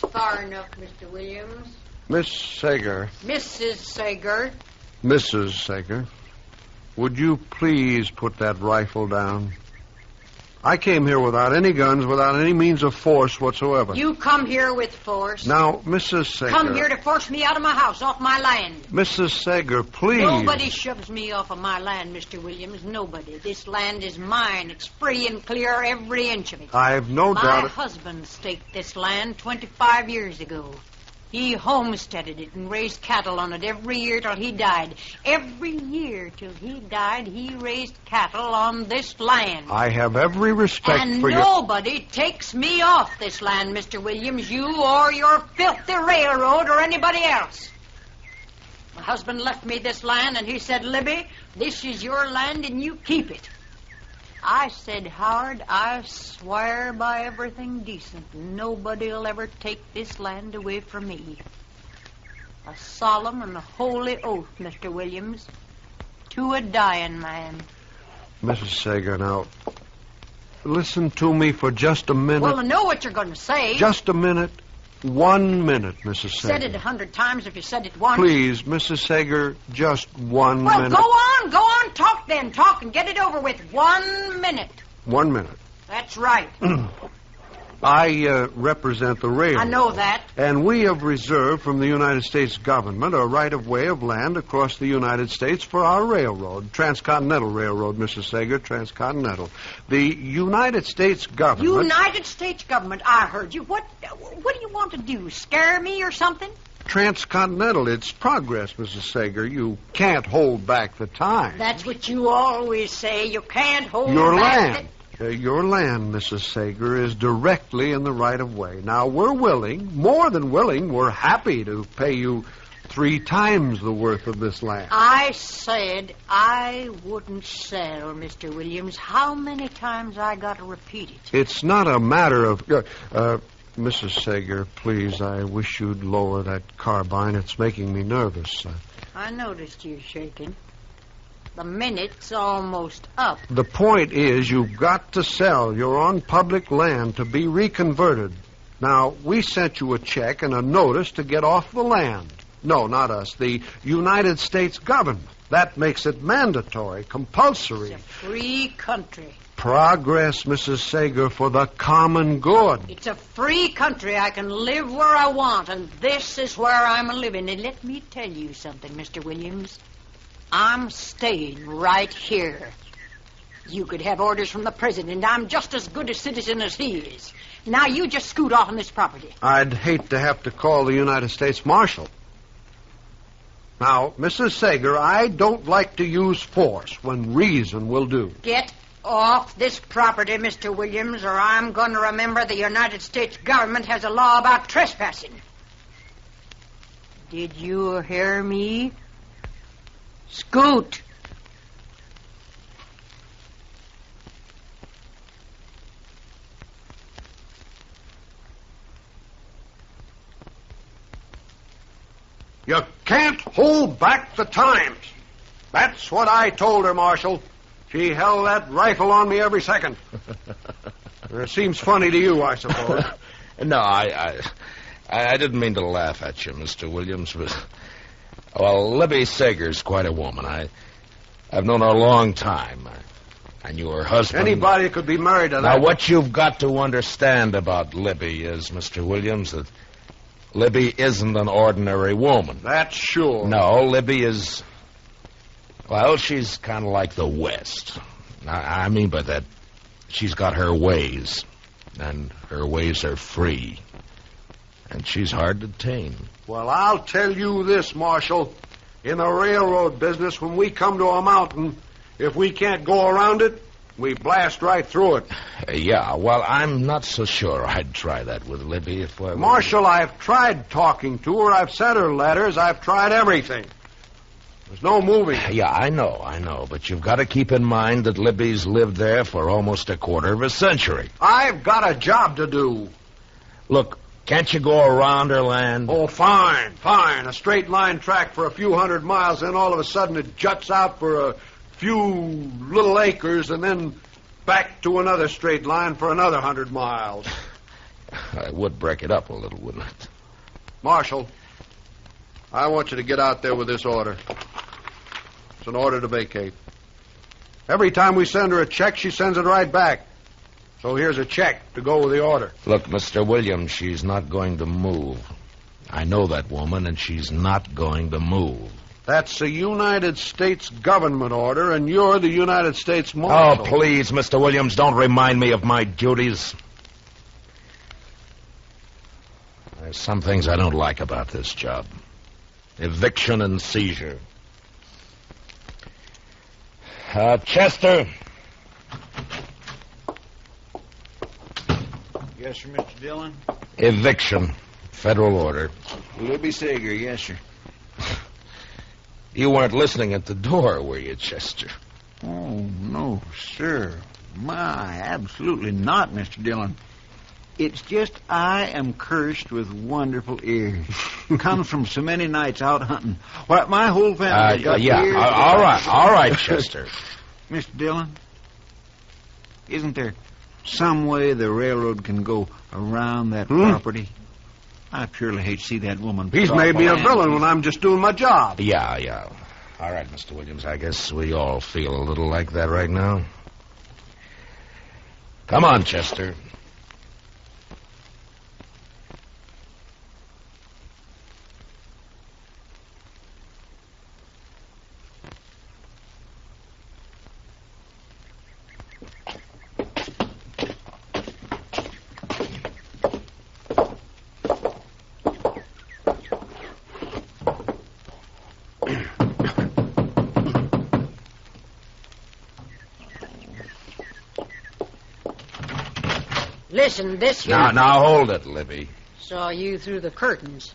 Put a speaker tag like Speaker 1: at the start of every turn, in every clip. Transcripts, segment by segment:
Speaker 1: far enough, Mr. Williams.
Speaker 2: Miss Sager.
Speaker 1: Mrs. Sager.
Speaker 2: Mrs. Sager. Would you please put that rifle down? I came here without any guns, without any means of force whatsoever.
Speaker 1: You come here with force.
Speaker 2: Now, Mrs. Sager...
Speaker 1: Come here to force me out of my house, off my land.
Speaker 2: Mrs. Sager, please.
Speaker 1: Nobody shoves me off of my land, Mr. Williams. Nobody. This land is mine. It's free and clear, every inch of it.
Speaker 2: I've no doubt...
Speaker 1: My husband staked this land 25 years ago. He homesteaded it and raised cattle on it every year till he died. Every year till he died, he raised cattle on this land.
Speaker 2: I have every respect for
Speaker 1: And nobody takes me off this land, Mr. Williams, you or your filthy railroad or anybody else. My husband left me this land, and he said, Libby, this is your land and you keep it. I said, Howard, I swear by everything decent, nobody'll ever take this land away from me. A solemn and a holy oath, Mr. Williams, to a dying man.
Speaker 2: Mrs. Sager, now, listen to me for just a minute.
Speaker 1: Well, I know what you're going to say.
Speaker 2: Just a minute. 1 minute, Mrs. Sager.
Speaker 1: Said it 100 times if you said it once.
Speaker 2: Please, Mrs. Sager, just 1
Speaker 1: well,
Speaker 2: minute.
Speaker 1: Well, go on, talk then. Talk and get it over with. 1 minute.
Speaker 2: 1 minute.
Speaker 1: That's right.
Speaker 2: I represent the railroad.
Speaker 1: I know that.
Speaker 2: And we have reserved from the United States government a right-of-way of land across the United States for our railroad. Transcontinental Railroad, Mrs. Sager, Transcontinental. The United States government...
Speaker 1: United States government, I heard you. What do you want to do, scare me or something?
Speaker 2: Transcontinental, it's progress, Mrs. Sager. You can't hold back the time.
Speaker 1: That's what you always say. You can't hold
Speaker 2: Your
Speaker 1: back
Speaker 2: land. Your land, Mrs. Sager, is directly in the right-of-way. Now, we're willing, more than willing, we're happy to pay you 3 times the worth of this land.
Speaker 1: I said I wouldn't sell, Mr. Williams. How many times I got to repeat it?
Speaker 2: It's not a matter of... Mrs. Sager, please, I wish you'd lower that carbine. It's making me nervous.
Speaker 1: I noticed you shaking. The minute's almost up.
Speaker 2: The point is, you've got to sell. You're on public land to be reconverted. Now, we sent you a check and a notice to get off the land. No, not us. The United States government. That makes it mandatory, compulsory.
Speaker 1: It's a free country.
Speaker 2: Progress, Mrs. Sager, for the common good.
Speaker 1: It's a free country. I can live where I want, and this is where I'm living. And let me tell you something, Mr. Williams. I'm staying right here. You could have orders from the president. I'm just as good a citizen as he is. Now you just scoot off on this property.
Speaker 2: I'd hate to have to call the United States Marshal. Now, Mrs. Sager, I don't like to use force when reason will do.
Speaker 1: Get off this property, Mr. Williams, or I'm going to remember the United States government has a law about trespassing. Did you hear me? Scoot.
Speaker 2: You can't hold back the times. That's what I told her, Marshal. She held that rifle on me every second. It seems funny to you, I suppose.
Speaker 3: No, I didn't mean to laugh at you, Mr. Williams, but... Well, Libby Sager's quite a woman. I've known her a long time. I knew her husband.
Speaker 2: Anybody could be married to that.
Speaker 3: Now, what you've got to understand about Libby is, Mr. Williams, that Libby isn't an ordinary woman.
Speaker 2: That's sure.
Speaker 3: No, Libby is... Well, she's kind of like the West. I mean by that, she's got her ways, and her ways are free. And she's hard to tame.
Speaker 2: Well, I'll tell you this, Marshal. In the railroad business, when we come to a mountain, if we can't go around it, we blast right through it.
Speaker 3: Yeah, well, I'm not so sure I'd try that with Libby if I were...
Speaker 2: Marshal, I've tried talking to her. I've sent her letters. I've tried everything. There's no moving.
Speaker 3: Yeah, I know. But you've got to keep in mind that Libby's lived there for almost a quarter of a century.
Speaker 2: I've got a job to do.
Speaker 3: Look, can't you go around her land?
Speaker 2: Oh, fine. A straight line track for a few 100 miles, then all of a sudden it juts out for a few little acres, and then back to another straight line for another 100 miles.
Speaker 3: I would break it up a little, wouldn't it?
Speaker 2: Marshal, I want you to get out there with this order. It's an order to vacate. Every time we send her a check, she sends it right back. So here's a check to go with the order.
Speaker 3: Look, Mr. Williams, she's not going to move. I know that woman, and she's not going to move.
Speaker 2: That's a United States government order, and you're the United States Marshal.
Speaker 3: Oh, please, Mr. Williams, don't remind me of my duties. There's some things I don't like about this job. Eviction and seizure. Chester.
Speaker 4: Yes, sir, Mr. Dillon.
Speaker 3: Eviction. Federal order.
Speaker 4: Libby Sager, yes, sir.
Speaker 3: You weren't listening at the door, were you, Chester?
Speaker 4: Oh, no, sir. My, absolutely not, Mr. Dillon. It's just I am cursed with wonderful ears. Comes from so many nights out hunting. Why, my whole family got ears.
Speaker 3: All right, Chester.
Speaker 4: Mr. Dillon, isn't there some way the railroad can go around that property? I purely hate to see that woman.
Speaker 2: He's made me a villain when I'm just doing my job.
Speaker 3: Yeah. All right, Mr. Williams, I guess we all feel a little like that right now. Come on, Chester.
Speaker 1: Listen, this here...
Speaker 3: Now, hold it, Libby.
Speaker 1: Saw you through the curtains.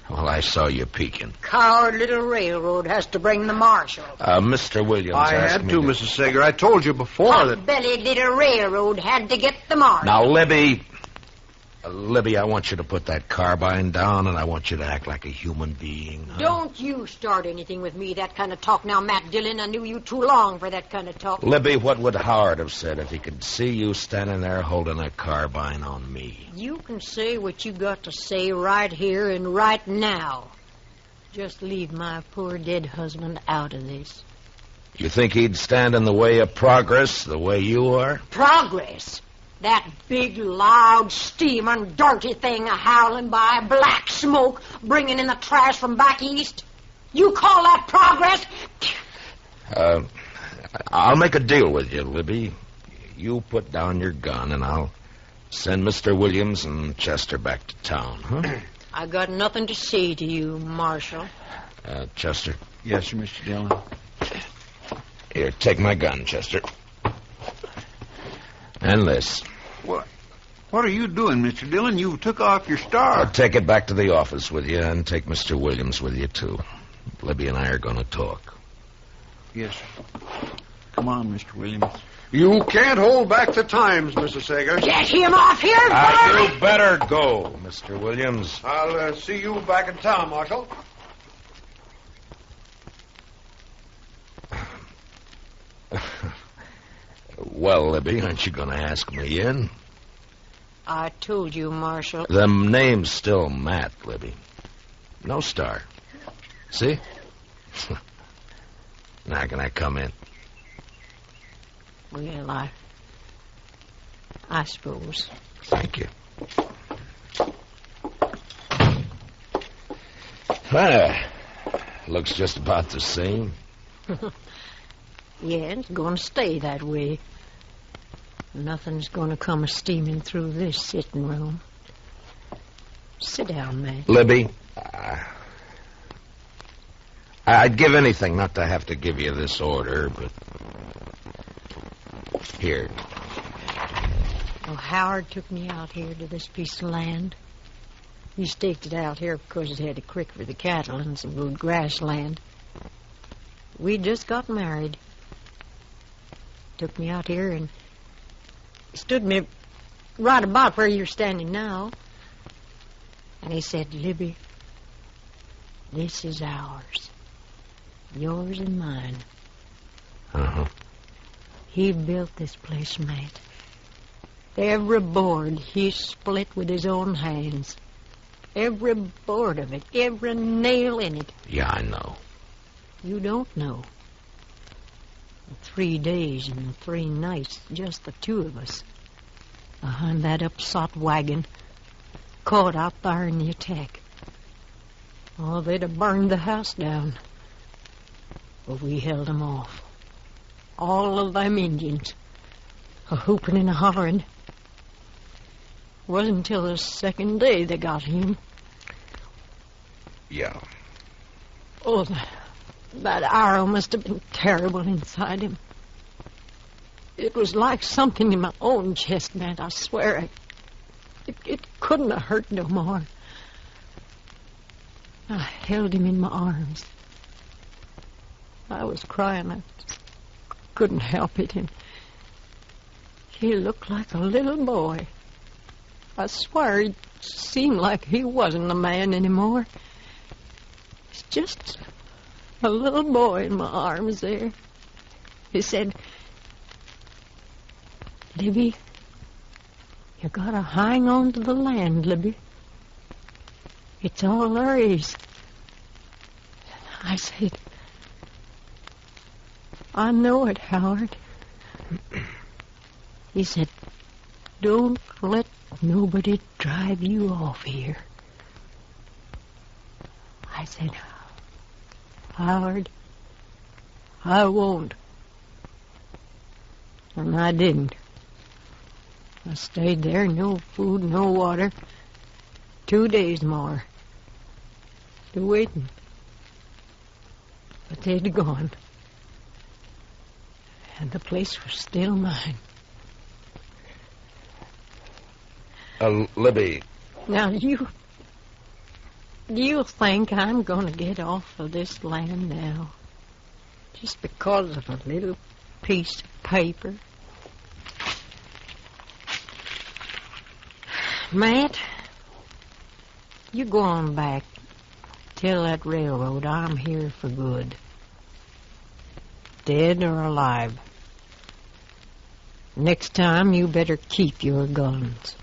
Speaker 3: Well, I saw you peeking.
Speaker 1: Coward little railroad has to bring the marshal.
Speaker 3: Mr. Williams
Speaker 2: I
Speaker 3: asked
Speaker 2: had
Speaker 3: me
Speaker 2: to, Mrs. Sager. I told you before that...
Speaker 1: Hot-bellied little railroad had to get the marshal.
Speaker 3: Now, Libby, I want you to put that carbine down, and I want you to act like a human being. Huh?
Speaker 1: Don't you start anything with me, that kind of talk. Now, Matt Dillon, I knew you too long for that kind of talk.
Speaker 3: Libby, what would Howard have said if he could see you standing there holding a carbine on me?
Speaker 1: You can say what you got to say right here and right now. Just leave my poor dead husband out of this.
Speaker 3: You think he'd stand in the way of progress the way you are?
Speaker 1: Progress? That big, loud, steaming, dirty thing a-howling by, black smoke, bringing in the trash from back east? You call that progress?
Speaker 3: I'll make a deal with you, Libby. You put down your gun, and I'll send Mr. Williams and Chester back to town, huh?
Speaker 1: I got nothing to say to you, Marshal.
Speaker 3: Chester.
Speaker 4: Yes, sir, Mr. Dillon.
Speaker 3: Here, take my gun, Chester. And this.
Speaker 4: What are you doing, Mr. Dillon? You took off your star.
Speaker 3: I'll take it back to the office with you and take Mr. Williams with you, too. Libby and I are going to talk.
Speaker 4: Yes, sir. Come on, Mr. Williams.
Speaker 2: You can't hold back the times, Mrs. Sager.
Speaker 1: Get him off here,
Speaker 3: You better go, Mr. Williams.
Speaker 2: I'll see you back in town, Marshal.
Speaker 3: Well, Libby, aren't you going to ask me in?
Speaker 1: I told you, Marshal.
Speaker 3: The name's still Matt, Libby. No star. See? Now can I come in?
Speaker 1: Well, I suppose.
Speaker 3: Thank you. Looks just about the same.
Speaker 1: Yeah, it's going to stay that way. Nothing's going to come steaming through this sitting room. Sit down, Matt.
Speaker 3: Libby, I'd give anything not to have to give you this order, but... Here.
Speaker 1: Well, Howard took me out here to this piece of land. He staked it out here because it had a creek for the cattle and some good grassland. We just got married. Took me out here and stood me right about where you're standing now. And he said, Libby, this is ours. Yours and mine.
Speaker 3: Uh-huh.
Speaker 1: He built this place, Matt. Every board he split with his own hands. Every board of it, every nail in it.
Speaker 3: Yeah, I know.
Speaker 1: You don't know. 3 days and 3 nights, just the two of us, behind that upsot wagon, caught out there in the attack. Oh, they'd have burned the house down. But we held them off. All of them Indians, a-hooping and a-hollering. It wasn't until the second day they got him.
Speaker 3: Yeah.
Speaker 1: Oh, that arrow must have been terrible inside him. It was like something in my own chest, man, I swear. It couldn't have hurt no more. I held him in my arms. I was crying. I couldn't help it. And he looked like a little boy. I swear it seemed like he wasn't a man anymore. He's just a little boy in my arms there. He said, "Libby, you gotta hang on to the land, Libby. It's all there is." I said, "I know it, Howard." He said, "Don't let nobody drive you off here." I said, "Howard, I won't." And I didn't. I stayed there, no food, no water, 2 days more, still waiting. But they'd gone, and the place was still mine.
Speaker 3: Libby.
Speaker 1: Now, do you think I'm going to get off of this land now just because of a little piece of paper? Matt, you go on back. Tell that railroad I'm here for good. Dead or alive. Next time, you better keep your guns.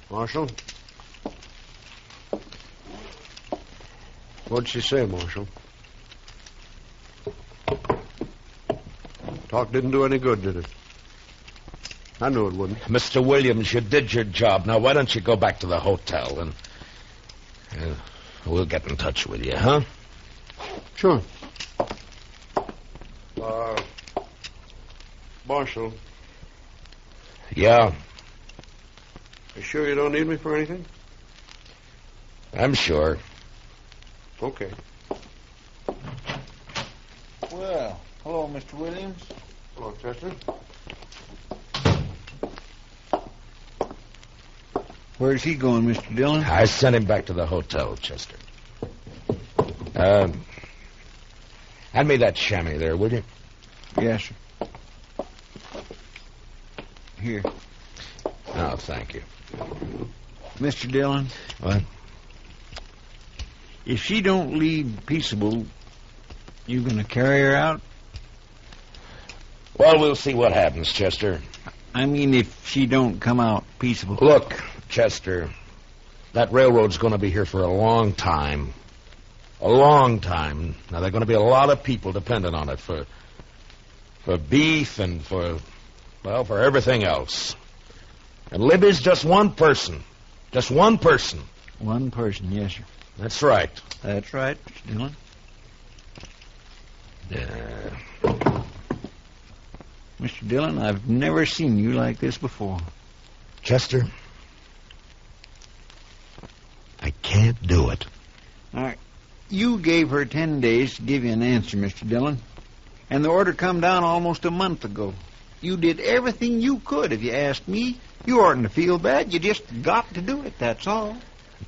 Speaker 2: Marshal? What'd she say, Marshal? Talk didn't do any good, did it? I knew it wouldn't.
Speaker 3: Mr. Williams, you did your job. Now, why don't you go back to the hotel and we'll get in touch with you, huh?
Speaker 2: Sure. Marshal.
Speaker 3: Yeah?
Speaker 2: You sure you don't need me for anything?
Speaker 3: I'm sure.
Speaker 2: Okay.
Speaker 4: Well, hello, Mr. Williams.
Speaker 2: Hello, Chester.
Speaker 4: Where's he going, Mr. Dillon?
Speaker 3: I sent him back to the hotel, Chester. Hand me that chamois there, will you?
Speaker 4: Yes, sir. Here.
Speaker 3: Oh, thank you.
Speaker 4: Mr. Dillon,
Speaker 3: What?
Speaker 4: if she don't leave peaceable, you gonna carry her out?
Speaker 3: Well, we'll see what happens, Chester.
Speaker 4: I mean, if she don't come out peaceable.
Speaker 3: Look, Chester, that railroad's going to be here for a long time. A long time. Now, there are going to be a lot of people dependent on it for beef and for everything else. And Libby's just one person. Just one person.
Speaker 4: One person, yes, sir.
Speaker 3: That's right.
Speaker 4: That's right, Mr. Dillon. Mr. Dillon, I've never seen you like this before.
Speaker 3: Chester, I can't do it.
Speaker 4: All right. You gave her 10 days to give you an answer, Mr. Dillon. And the order come down almost a month ago. You did everything you could. If you asked me, you oughtn't to feel bad. You just got to do it, that's all.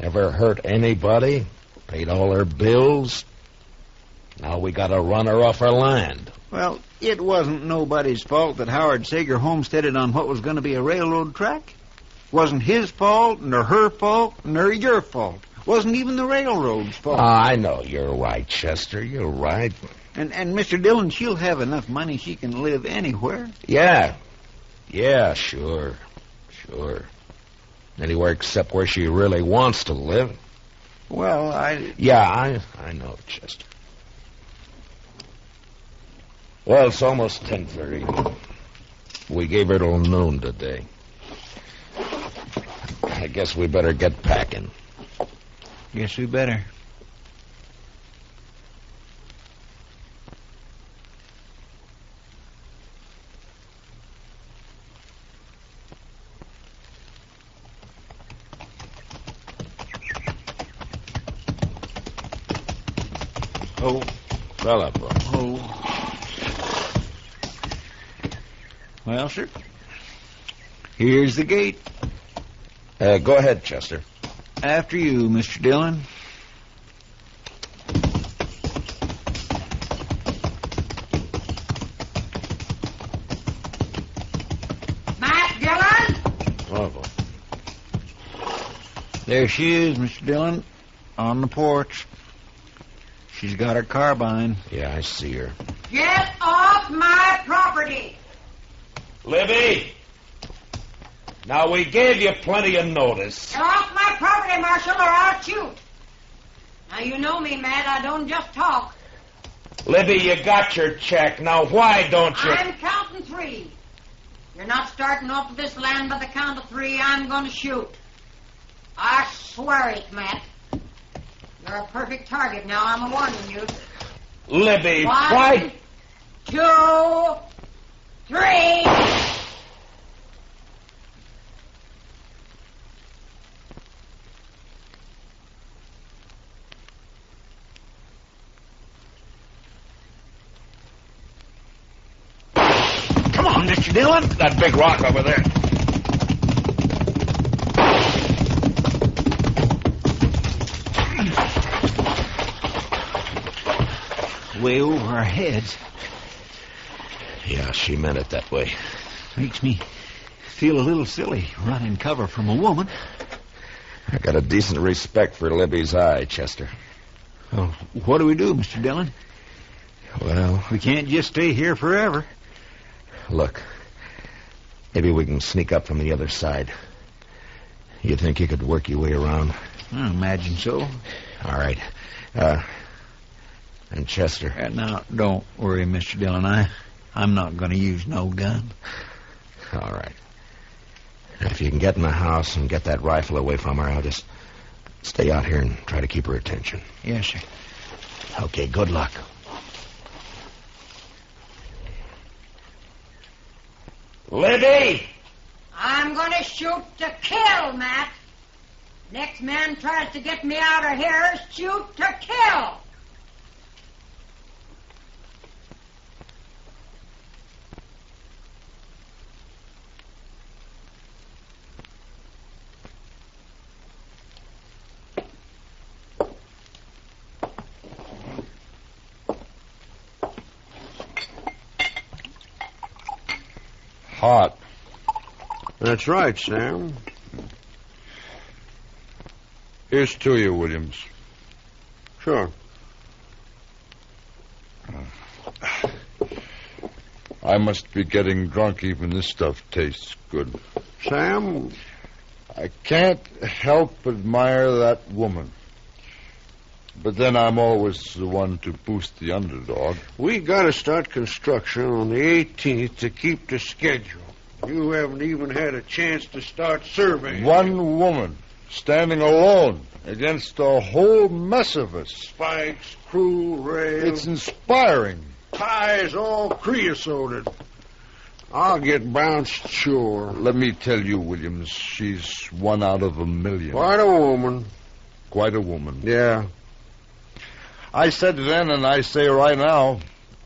Speaker 3: Never hurt anybody. Paid all her bills. Now we got to run her off her land.
Speaker 4: Well, it wasn't nobody's fault that Howard Sager homesteaded on what was going to be a railroad track. Wasn't his fault, nor her fault, nor your fault. Wasn't even the railroad's fault.
Speaker 3: I know. You're right, Chester. You're right.
Speaker 4: And Mr. Dillon, she'll have enough money she can live anywhere.
Speaker 3: Yeah. Yeah, sure. Sure. Anywhere except where she really wants to live.
Speaker 4: Well,
Speaker 3: Yeah, I know, Chester. Well, it's almost 10:30. We gave her till noon today. I guess we better get packing.
Speaker 4: Guess we better.
Speaker 3: Oh, fella, bro.
Speaker 4: Oh. Well, sir. Here's the gate.
Speaker 3: Go ahead, Chester.
Speaker 4: After you, Mr. Dillon.
Speaker 1: Matt Dillon?
Speaker 3: Oh, boy.
Speaker 4: There she is, Mr. Dillon, on the porch. She's got her carbine.
Speaker 3: Yeah, I see her.
Speaker 1: Get off my property.
Speaker 3: Libby! Now, we gave you plenty of notice.
Speaker 1: Get off my property, Marshal, or I'll shoot. Now, you know me, Matt. I don't just talk.
Speaker 3: Libby, you got your check. Now, why don't you...
Speaker 1: I'm counting three. You're not starting off this land by the count of three. I'm going to shoot. I swear it, Matt. You're a perfect target now. I'm warning you.
Speaker 3: Libby,
Speaker 1: 1,
Speaker 3: why...
Speaker 1: 2, 3.
Speaker 3: Come on, Mr. Dillon. That big rock over there.
Speaker 4: Way over our heads.
Speaker 3: Yeah, she meant it that way.
Speaker 4: Makes me feel a little silly running cover from a woman.
Speaker 3: I got a decent respect for Libby's eye, Chester.
Speaker 4: Well, what do we do, Mr. Dillon?
Speaker 3: Well,
Speaker 4: We can't just stay here forever.
Speaker 3: look. Maybe we can sneak up from the other side. You think you could work your way around?
Speaker 4: I imagine so.
Speaker 3: All right. And Chester.
Speaker 4: Now, don't worry, Mr. Dillon. I'm not going to use no gun.
Speaker 3: All right. If you can get in the house and get that rifle away from her, I'll just stay out here and try to keep her attention.
Speaker 4: Yes, sir.
Speaker 3: Okay, good luck. Libby!
Speaker 1: I'm going to shoot to kill, Matt. Next man tries to get me out of here, shoot to kill.
Speaker 3: Hot.
Speaker 2: That's right, Sam. Here's to you, Williams. Sure.
Speaker 5: I must be getting drunk. Even this stuff tastes good.
Speaker 2: Sam,
Speaker 5: I can't help admire that woman. But then I'm always the one to boost the underdog.
Speaker 2: we got to start construction on the 18th to keep the schedule. You haven't even had a chance to start surveying.
Speaker 5: One woman standing alone against a whole mess of us.
Speaker 2: Spikes, crew, rails,
Speaker 5: It's inspiring.
Speaker 2: ties all creosoted. I'll get bounced, sure.
Speaker 5: Let me tell you, Williams, she's one out of a million.
Speaker 2: Quite a woman.
Speaker 5: Quite a woman.
Speaker 2: Yeah.
Speaker 5: I said then, and I say right now,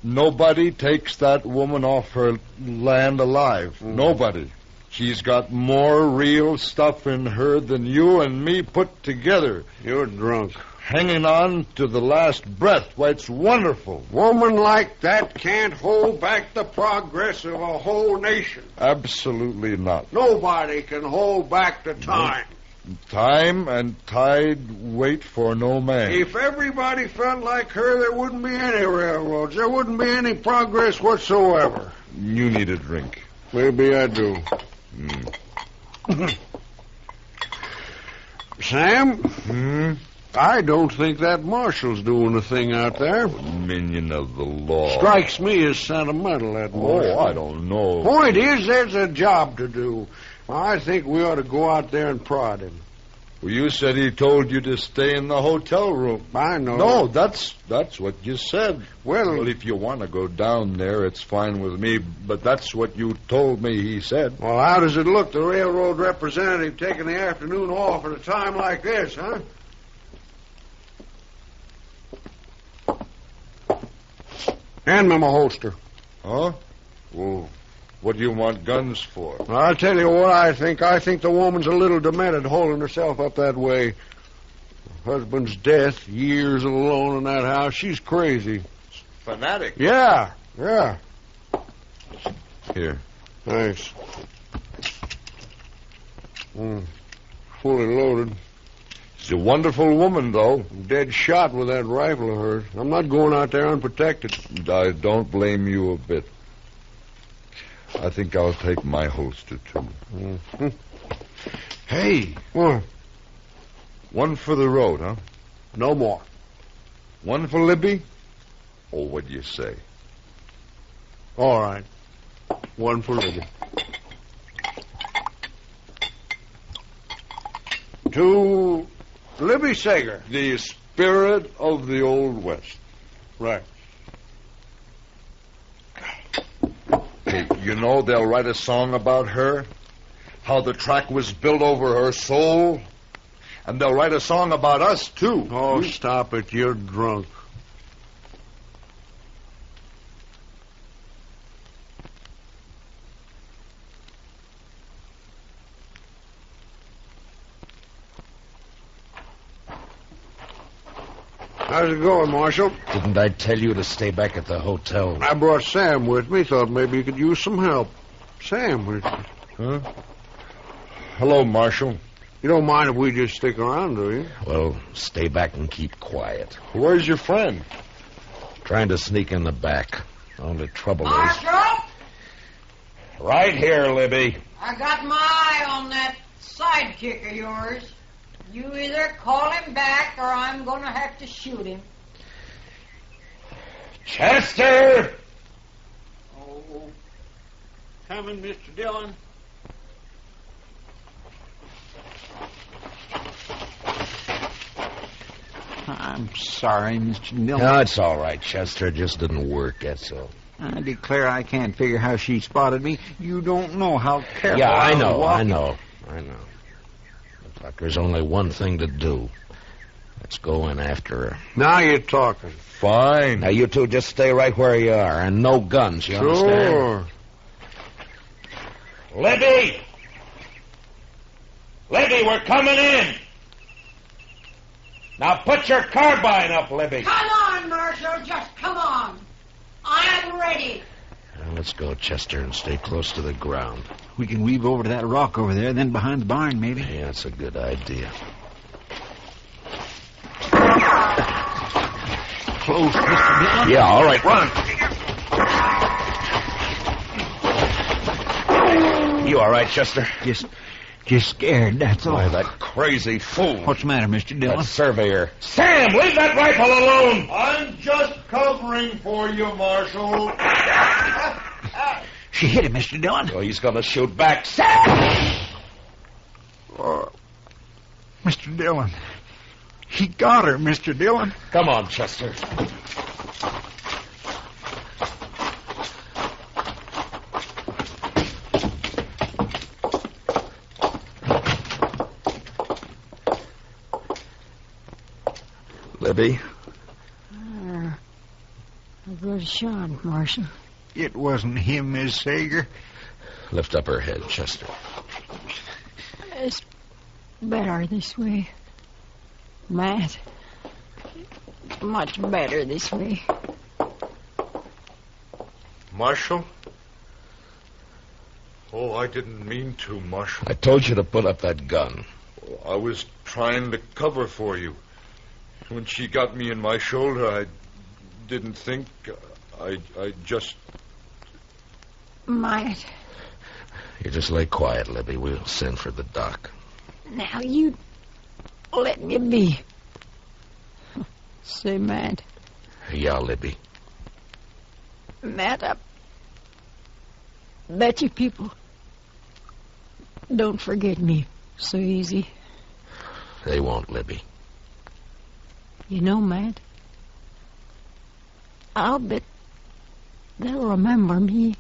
Speaker 5: nobody takes that woman off her land alive. Nobody. She's got more real stuff in her than you and me put together.
Speaker 2: You're drunk.
Speaker 5: hanging on to the last breath. Why, it's wonderful.
Speaker 2: Woman like that can't hold back the progress of a whole nation.
Speaker 5: Absolutely not.
Speaker 2: Nobody can hold back the time.
Speaker 5: Time and tide wait for no man.
Speaker 2: If everybody felt like her, there wouldn't be any railroads. There wouldn't be any progress whatsoever.
Speaker 5: You need a drink.
Speaker 2: Maybe I do. Sam? I don't think that marshal's doing a thing out there.
Speaker 5: Minion of the law.
Speaker 2: Strikes me as sentimental, that marshal.
Speaker 5: Oh, I don't know.
Speaker 2: Point is, there's a job to do. I think we ought to go out there and prod him.
Speaker 5: Well, you said he told you to stay in the hotel room.
Speaker 2: I know.
Speaker 5: No, that's what you said.
Speaker 2: Well,
Speaker 5: if you want to go down there, it's fine with me, but that's what you told me he said.
Speaker 2: Well, how does it look, the railroad representative taking the afternoon off at a time like this, huh? Hand me my holster.
Speaker 5: Huh? Well, what do you want guns for?
Speaker 2: I'll tell you what I think. I think the woman's a little demented holding herself up that way. Her husband's death, years alone in that house. She's crazy.
Speaker 5: Fanatic.
Speaker 2: Yeah.
Speaker 5: Here.
Speaker 2: Thanks. Fully loaded.
Speaker 5: She's a wonderful woman, though.
Speaker 2: Dead shot with that rifle of hers. I'm not going out there unprotected.
Speaker 5: I don't blame you a bit. I think I'll take my holster, too.
Speaker 2: Mm-hmm.
Speaker 5: Hey.
Speaker 2: What?
Speaker 5: One for the road, huh?
Speaker 2: No more.
Speaker 5: One for Libby? Oh, what do you say?
Speaker 2: All right. One for Libby. To Libby Sager.
Speaker 5: The spirit of the Old West.
Speaker 2: Right.
Speaker 5: Hey, you know they'll write a song about her? How the track was built over her soul? And they'll write a song about us, too.
Speaker 2: Oh, stop it. You're drunk. How's it going, Marshal?
Speaker 3: Didn't I tell you to stay back at the hotel?
Speaker 2: I brought Sam with me. Thought maybe you could use some help. Sam,
Speaker 5: huh? Hello, Marshal.
Speaker 2: You don't mind if we just stick around, do you?
Speaker 3: Well, stay back and keep quiet.
Speaker 5: Where's your friend?
Speaker 3: Trying to sneak in the back. Only trouble is...
Speaker 1: Marshal!
Speaker 3: Right here, Libby.
Speaker 1: I got my eye on that sidekick of yours. You either call him back or I'm going to have to shoot him.
Speaker 3: Chester!
Speaker 2: Oh, coming, Mr. Dillon.
Speaker 4: I'm sorry, Mr. Dillon.
Speaker 3: No, it's all right, Chester. It just didn't work, that's all.
Speaker 4: I declare I can't figure how she spotted me. You don't know how careful
Speaker 3: Yeah, I
Speaker 4: was
Speaker 3: know.
Speaker 4: walking.
Speaker 3: Looks like there's only one thing to do. Let's go in after her.
Speaker 2: Now you're talking.
Speaker 5: Fine.
Speaker 3: Now, you two just stay right where you are, and no guns, you understand?
Speaker 2: Sure.
Speaker 3: Libby! Libby, we're coming in! Now put your carbine up, Libby.
Speaker 1: Come on, Marshal, just come on. I'm ready.
Speaker 3: Now, let's go, Chester, and stay close to the ground.
Speaker 4: We can weave over to that rock over there, then behind the barn, maybe.
Speaker 3: Yeah, that's a good idea.
Speaker 4: Close, Mr. Dillon.
Speaker 3: Yeah, all right, run. You all right, Chester?
Speaker 4: Just scared, that's all.
Speaker 3: Why, that crazy fool.
Speaker 4: What's the matter, Mr. Dillon?
Speaker 3: That surveyor. Sam, leave that rifle alone!
Speaker 5: I'm just covering for you, Marshal.
Speaker 4: She hit him, Mr. Dillon.
Speaker 3: Oh, he's going to shoot back. Sam!
Speaker 4: Mr. Dillon. He got her, Mr. Dillon.
Speaker 3: Come on, Chester. Libby?
Speaker 6: A good shot, Marshal.
Speaker 4: It wasn't him, Miss Sager.
Speaker 3: Lift up her head, Chester.
Speaker 6: It's better this way. Matt, much better this way.
Speaker 5: Marshal? Oh, I didn't mean to, Marshal.
Speaker 3: I told you to put up that gun.
Speaker 5: I was trying to cover for you. When she got me in my shoulder, I didn't think. I just...
Speaker 6: Might.
Speaker 3: You just lay quiet, Libby. We'll send for the doc.
Speaker 6: Now you let me be. Say, Matt.
Speaker 3: Yeah, Libby.
Speaker 6: Matt, I bet you people don't forget me so easy.
Speaker 3: They won't, Libby.
Speaker 6: You know, Matt, I'll bet they'll remember me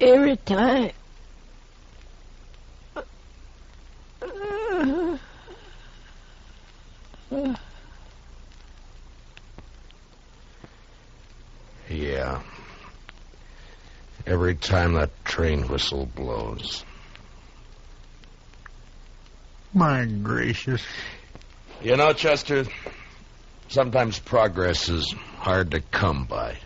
Speaker 6: every time.
Speaker 3: Yeah. Every time that train whistle blows.
Speaker 4: My gracious.
Speaker 3: You know, Chester, sometimes progress is hard to come by.